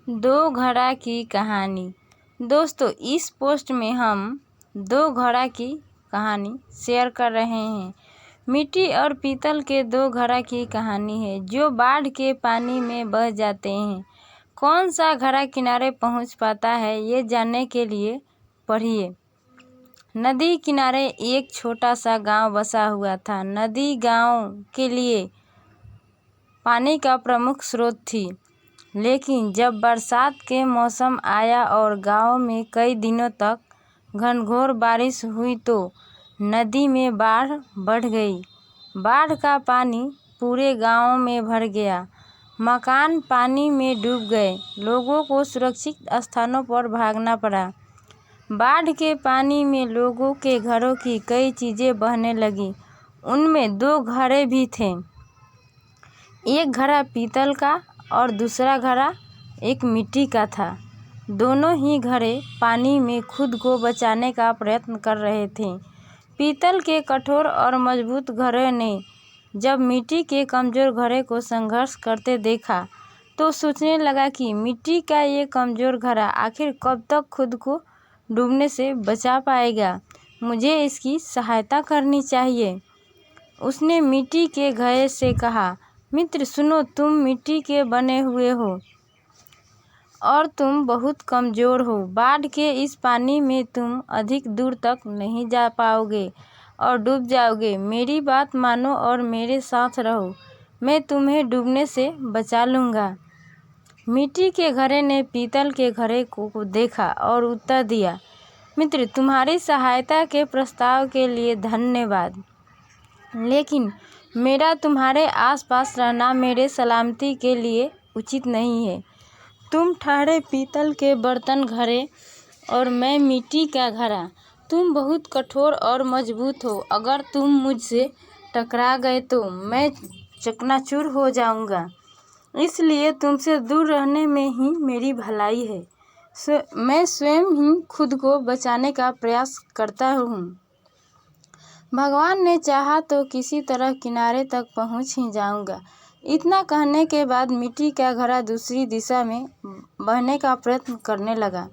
दो घड़ा की कहानी। दोस्तों, इस पोस्ट में हम दो घड़ा की कहानी शेयर कर रहे हैं। मिट्टी और पीतल के दो घड़ा की कहानी है जो बाढ़ के पानी में बह जाते हैं। कौन सा घड़ा किनारे पहुंच पाता है, ये जानने के लिए पढ़िए। नदी किनारे एक छोटा सा गांव बसा हुआ था। नदी गांव के लिए पानी का प्रमुख स्रोत थी, लेकिन जब बरसात के मौसम आया और गांव में कई दिनों तक घनघोर बारिश हुई तो नदी में बाढ़ बढ़ गई। बाढ़ का पानी पूरे गांव में भर गया। मकान पानी में डूब गए। लोगों को सुरक्षित स्थानों पर भागना पड़ा। बाढ़ के पानी में लोगों के घरों की कई चीज़ें बहने लगी। उनमें दो घड़े भी थे, एक घड़ा पीतल का और दूसरा घड़ा एक मिट्टी का था। दोनों ही घड़े पानी में खुद को बचाने का प्रयत्न कर रहे थे। पीतल के कठोर और मजबूत घड़े ने जब मिट्टी के कमज़ोर घड़े को संघर्ष करते देखा तो सोचने लगा कि मिट्टी का ये कमज़ोर घड़ा आखिर कब तक खुद को डूबने से बचा पाएगा। मुझे इसकी सहायता करनी चाहिए। उसने मिट्टी के घड़े से कहा, मित्र सुनो, तुम मिट्टी के बने हुए हो और तुम बहुत कमज़ोर हो। बाढ़ के इस पानी में तुम अधिक दूर तक नहीं जा पाओगे और डूब जाओगे। मेरी बात मानो और मेरे साथ रहो। मैं तुम्हें डूबने से बचा लूँगा। मिट्टी के घड़े ने पीतल के घड़े को देखा और उत्तर दिया, मित्र तुम्हारी सहायता के प्रस्ताव के लिए धन्यवाद, लेकिन मेरा तुम्हारे आसपास रहना मेरे सलामती के लिए उचित नहीं है। तुम ठहरे पीतल के बर्तन घड़े और मैं मिट्टी का घड़ा। तुम बहुत कठोर और मजबूत हो। अगर तुम मुझसे टकरा गए तो मैं चकनाचूर हो जाऊंगा। इसलिए तुमसे दूर रहने में ही मेरी भलाई है। मैं स्वयं ही खुद को बचाने का प्रयास करता हूँ। भगवान ने चाहा तो किसी तरह किनारे तक पहुँच ही जाऊंगा। इतना कहने के बाद मिट्टी का घड़ा दूसरी दिशा में बहने का प्रयत्न करने लगा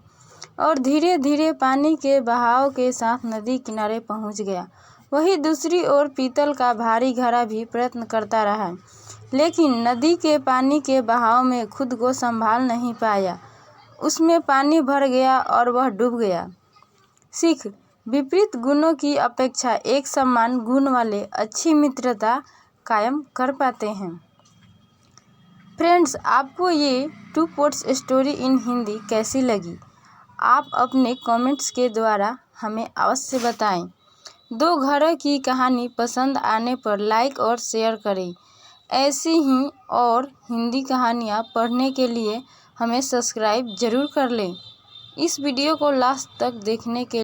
और धीरे धीरे पानी के बहाव के साथ नदी किनारे पहुंच गया। वहीं दूसरी ओर पीतल का भारी घड़ा भी प्रयत्न करता रहा, लेकिन नदी के पानी के बहाव में खुद को संभाल नहीं पाया। उसमें पानी भर गया और वह डूब गया। सीख, विपरीत गुणों की अपेक्षा एक समान गुण वाले अच्छी मित्रता कायम कर पाते हैं। फ्रेंड्स, आपको ये two pots story in Hindi कैसी लगी? आप अपने कमेंट्स के द्वारा हमें अवश्य बताएं। दो घड़ों की कहानी पसंद आने पर लाइक और शेयर करें। ऐसी ही और हिंदी कहानियाँ पढ़ने के लिए हमें सब्सक्राइब जरूर कर लें। इस वीडियो को लास्ट तक देखने के